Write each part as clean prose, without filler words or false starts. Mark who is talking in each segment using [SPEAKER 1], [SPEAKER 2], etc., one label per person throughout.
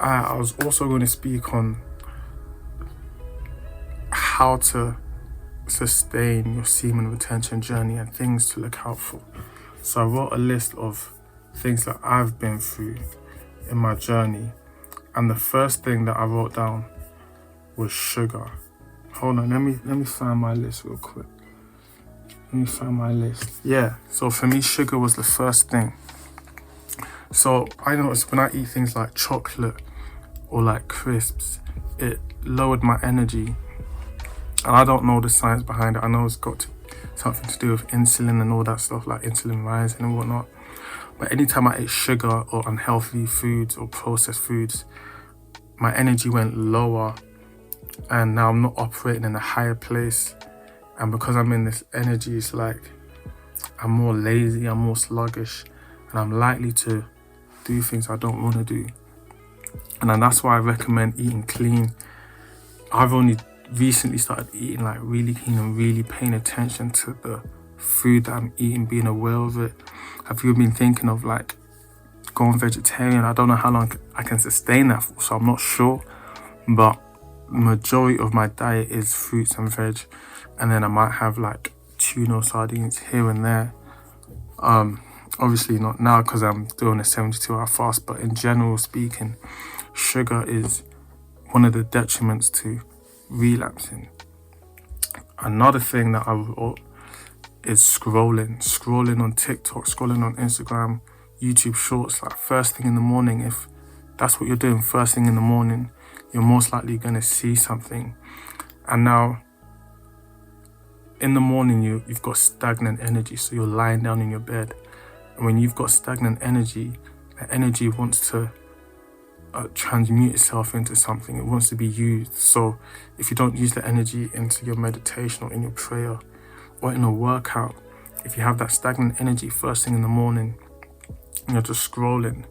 [SPEAKER 1] I was also going to speak on how to sustain your semen retention journey and things to look out for. So I wrote a list of things that I've been through in my journey, and the first thing that I wrote down was sugar. Hold on, let me find my list real quick. Yeah, so for me, sugar was the first thing. So I noticed when I eat things like chocolate or like crisps, it lowered my energy. And I don't know the science behind it. I know it's got something to do with insulin and all that stuff, like insulin rising and whatnot. But anytime I ate sugar or unhealthy foods or processed foods, my energy went lower, and now I'm not operating in a higher place. And because I'm in this energy, it's like I'm more lazy, I'm more sluggish, and I'm likely to do things I don't want to do. And then that's why I recommend eating clean. I've only recently started eating like really clean and really paying attention to the food that I'm eating, being aware of it. Have you been thinking of like going vegetarian? I don't know how long I can sustain that for, so I'm not sure. But the majority of my diet is fruits and veg, and then I might have like tuna or sardines here and there. Obviously not now because I'm doing a 72-hour fast, but in general speaking, sugar is one of the detriments to relapsing. Another thing that I wrote is scrolling on TikTok, scrolling on Instagram, YouTube Shorts, like first thing in the morning. If that's what you're doing first thing in the morning, you're most likely going to see something. And now in the morning, you've got stagnant energy, so you're lying down in your bed. And when you've got stagnant energy, that energy wants to transmute itself into something. It wants to be used. So if you don't use the energy into your meditation or in your prayer or in a workout, if you have that stagnant energy first thing in the morning and you're just scrolling,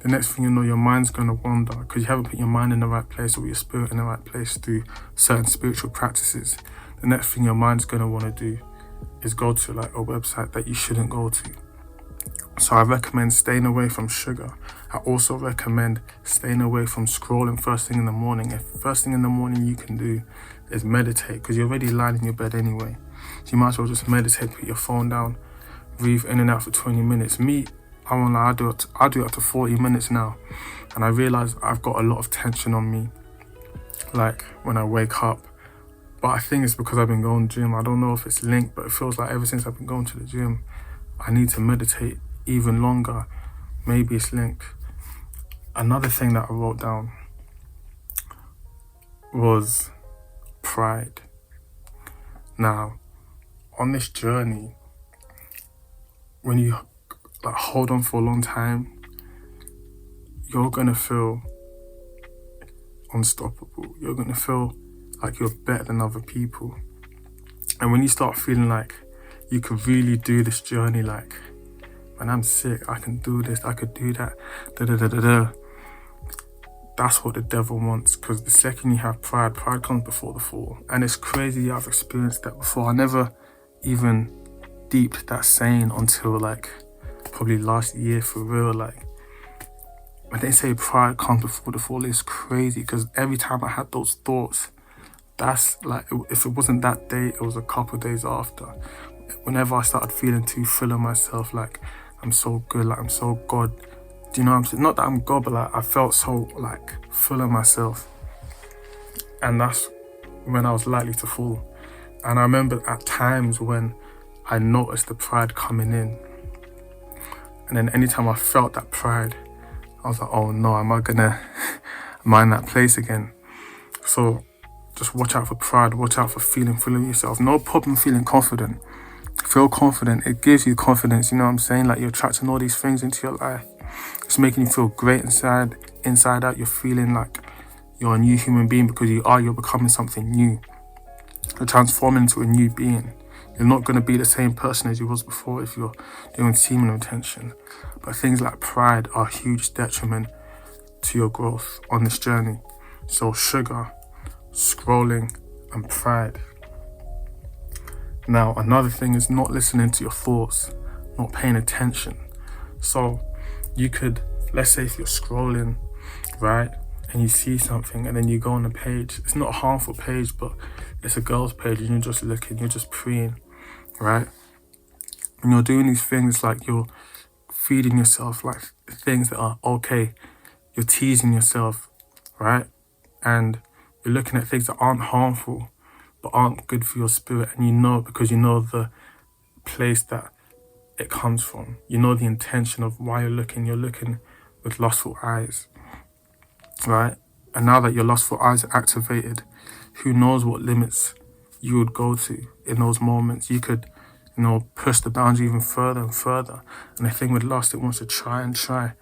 [SPEAKER 1] the next thing you know, your mind's going to wander because you haven't put your mind in the right place or your spirit in the right place through certain spiritual practices. The next thing your mind's going to want to do is go to like a website that you shouldn't go to. So I recommend staying away from sugar. I also recommend staying away from scrolling first thing in the morning. If first thing in the morning you can do is meditate, because you're already lying in your bed anyway. So you might as well just meditate, put your phone down, breathe in and out for 20 minutes. Me, I do it up to 40 minutes now. And I realize I've got a lot of tension on me, like when I wake up. But I think it's because I've been going to the gym. I don't know if it's linked, but it feels like ever since I've been going to the gym, I need to meditate even longer. Maybe it's linked. Another thing that I wrote down was pride. Now, on this journey, when you like hold on for a long time, you're gonna feel unstoppable. You're gonna feel like you're better than other people. And when you start feeling like you could really do this journey, like, man, I'm sick, I can do this, I could do that, that's what the devil wants. Because the second you have pride comes before the fall. And it's crazy, I've experienced that before. I never even deeped that saying until like probably last year, for real. Like when they say pride comes before the fall, it's crazy, because every time I had those thoughts, that's like, if it wasn't that day, it was a couple of days after. Whenever I started feeling too full of myself, like I'm so good, like I'm so God, do you know what I'm saying? Not that I'm God, but like I felt so like full of myself. And that's when I was likely to fall. And I remember at times when I noticed the pride coming in, and then anytime I felt that pride, I was like, oh no, am I gonna mind that place again? So just watch out for pride, watch out for feeling full of yourself. No problem feeling confident. Feel confident. It gives you confidence, you know what I'm saying? Like you're attracting all these things into your life. It's making you feel great inside out. You're feeling like you're a new human being, because you're becoming something new. You're transforming into a new being. You're not going to be the same person as you was before if you're doing semen retention. But things like pride are a huge detriment to your growth on this journey. So sugar, scrolling, and pride. Now, another thing is not listening to your thoughts, not paying attention. So you could, let's say if you're scrolling, right, and you see something, and then you go on a page. It's not a harmful page, but it's a girl's page, and you're just looking, you're just preying, right? And you're doing these things like you're feeding yourself like things that are okay. You're teasing yourself, right? And you're looking at things that aren't harmful, but aren't good for your spirit. And you know, because you know the place that it comes from. You know the intention of why you're looking. You're looking with lustful eyes, right? And now that your lustful eyes are activated, who knows what limits you would go to in those moments. You could, push the boundary even further and further. And the thing with lust, it wants to try and try.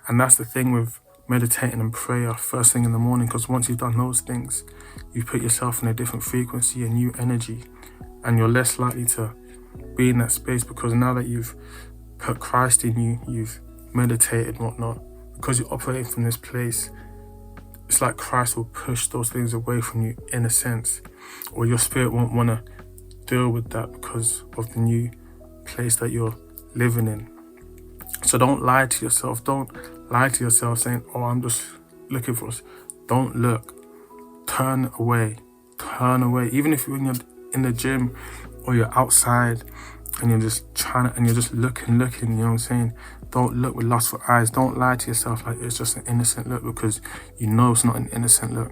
[SPEAKER 1] And that's the thing with meditating and prayer first thing in the morning, because once you've done those things, you put yourself in a different frequency, a new energy, and you're less likely to be in that space, because now that you've put Christ in you, you've meditated and whatnot, because you're operating from this place, it's like Christ will push those things away from you in a sense, or your spirit won't want to deal with that because of the new place that you're living in. So don't lie to yourself. Don't lie to yourself saying, oh, I'm just looking for us. Don't look. Turn away. Turn away. Even if you're in the gym or you're outside and you're just and you're just looking, you know what I'm saying? Don't look with lustful eyes. Don't lie to yourself like it's just an innocent look, because you know it's not an innocent look.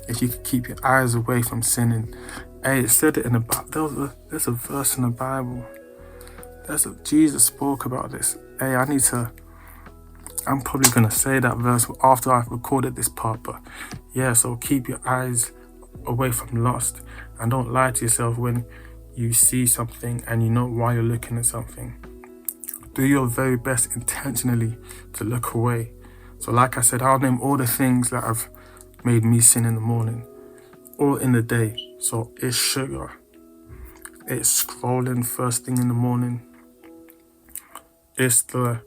[SPEAKER 1] If you could keep your eyes away from sinning. Hey, it said it in the Bible. There's a verse in the Bible. Jesus spoke about this. Hey, I'm probably going to say that verse after I've recorded this part. But yeah, so keep your eyes away from lust. And don't lie to yourself when you see something and you know why you're looking at something. Do your very best intentionally to look away. So like I said, I'll name all the things that have made me sin in the morning, all in the day. So it's sugar, it's scrolling first thing in the morning, it's the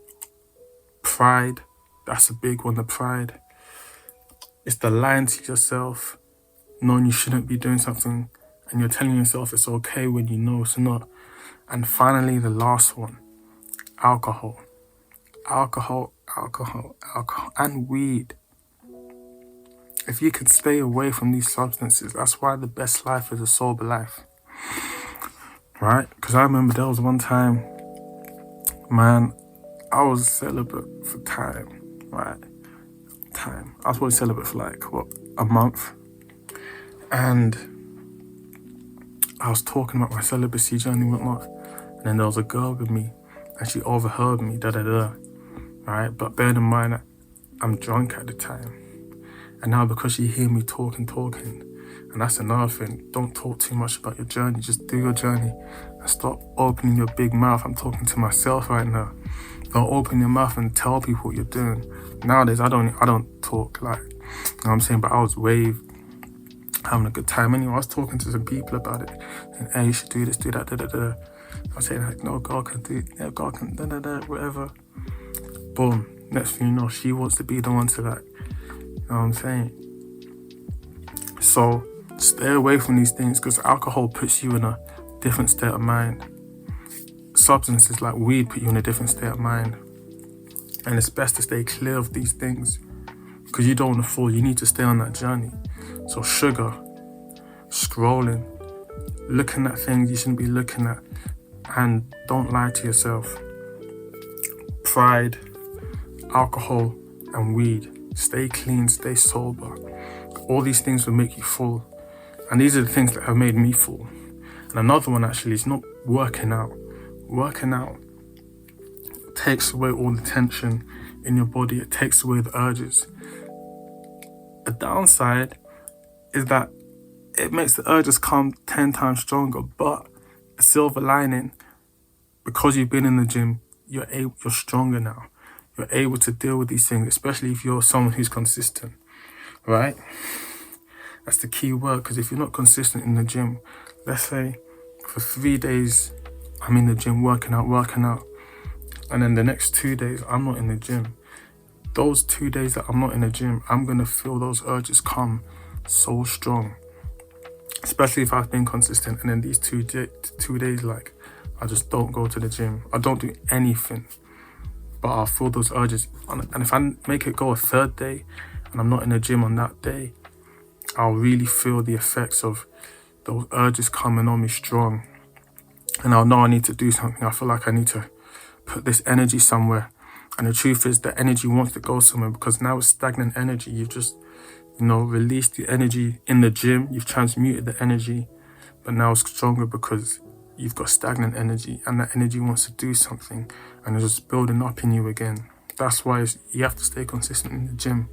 [SPEAKER 1] pride, that's a big one, the pride. It's the lying to yourself, knowing you shouldn't be doing something, and you're telling yourself it's okay when you know it's not. And finally, the last one, alcohol, and weed. If you can stay away from these substances, that's why the best life is a sober life, right? Because I remember there was one time, man, I was celibate for time, right? I was probably celibate for like, a month. And I was talking about my celibacy journey and whatnot. And then there was a girl with me, and she overheard me, right? But bear in mind that I'm drunk at the time. And now because you hear me talking, and that's another thing, don't talk too much about your journey, just do your journey and stop opening your big mouth. I'm talking to myself right now. Don't open your mouth and tell people what you're doing. Nowadays, I don't talk like, you know what I'm saying, but I was having a good time anyway. I was talking to some people about it, and hey, you should do this, do that, I was saying like, no, God can do it, yeah, God can, whatever. Boom, next thing you know, she wants to be the one to like, you know what I'm saying? So stay away from these things, because alcohol puts you in a different state of mind. Substances like weed put you in a different state of mind. And it's best to stay clear of these things, because you don't want to fall. You need to stay on that journey. So sugar, scrolling, looking at things you shouldn't be looking at, and don't lie to yourself. Pride, alcohol, and weed. Stay clean, stay sober. All these things will make you full. And these are the things that have made me full. And another one actually is not working out. Working out takes away all the tension in your body. It takes away the urges. The downside is that it makes the urges come 10 times stronger. But a silver lining, because you've been in the gym, you're stronger now. You're able to deal with these things, especially if you're someone who's consistent, right? That's the key word, because if you're not consistent in the gym, let's say for 3 days, I'm in the gym working out, and then the next 2 days, I'm not in the gym. Those 2 days that I'm not in the gym, I'm going to feel those urges come so strong, especially if I've been consistent. And then these 2 days, like, I just don't go to the gym. I don't do anything. But I'll feel those urges. And if I make it go a third day, and I'm not in the gym on that day, I'll really feel the effects of those urges coming on me strong. And I'll know I need to do something. I feel like I need to put this energy somewhere. And the truth is the energy wants to go somewhere, because now it's stagnant energy. You've just, released the energy in the gym. You've transmuted the energy, but now it's stronger because you've got stagnant energy, and that energy wants to do something, and it's just building up in you again. That's why you have to stay consistent in the gym.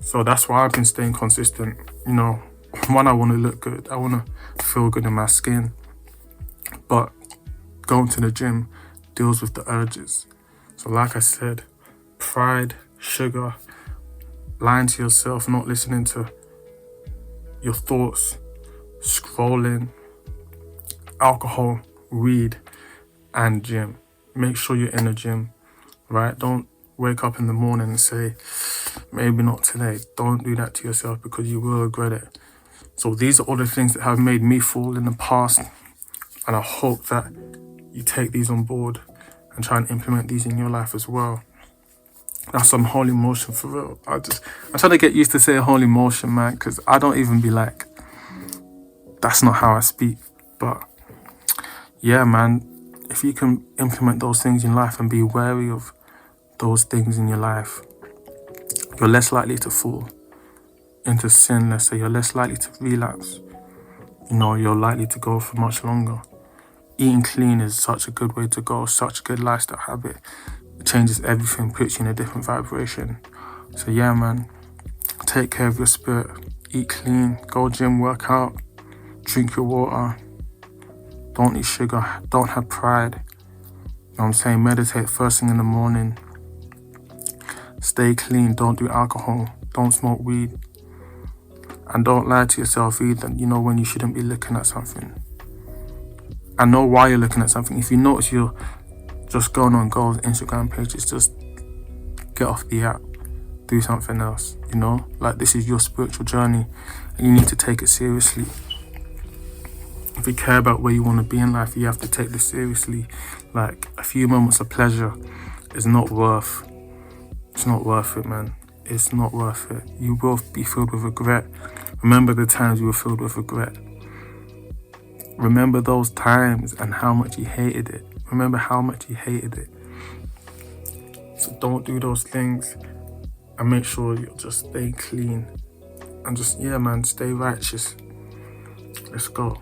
[SPEAKER 1] So that's why I've been staying consistent. One, I want to look good. I want to feel good in my skin. But going to the gym deals with the urges. So like I said, pride, sugar, lying to yourself, not listening to your thoughts, scrolling, alcohol, weed, and gym. Make sure you're in the gym, right? Don't wake up in the morning and say, maybe not today. Don't do that to yourself, because you will regret it. So these are all the things that have made me fall in the past, and I hope that you take these on board and try and implement these in your life as well. That's some HolyMotion for real. I'm trying to get used to saying HolyMotion, man, because I don't even be like, that's not how I speak. But yeah, man, if you can implement those things in life and be wary of those things in your life, you're less likely to fall into sin. Let's say you're less likely to relapse. You're likely to go for much longer. Eating clean is such a good way to go, such a good lifestyle habit. It changes everything, puts you in a different vibration. So yeah, man, take care of your spirit, eat clean, go gym, work out, drink your water, don't eat sugar, don't have pride. I'm saying? Meditate first thing in the morning, stay clean, don't do alcohol, don't smoke weed, and don't lie to yourself either, when you shouldn't be looking at something. And know why you're looking at something. If you notice you're just going on girls' Instagram pages, just get off the app, do something else, Like, this is your spiritual journey, and you need to take it seriously. If you care about where you want to be in life, you have to take this seriously. Like, a few moments of pleasure is not worth it, man. It's not worth it. You will be filled with regret. Remember the times you were filled with regret. Remember those times and how much you hated it. Remember how much you hated it. So don't do those things, and make sure you're just staying clean. And just, stay righteous. Let's go.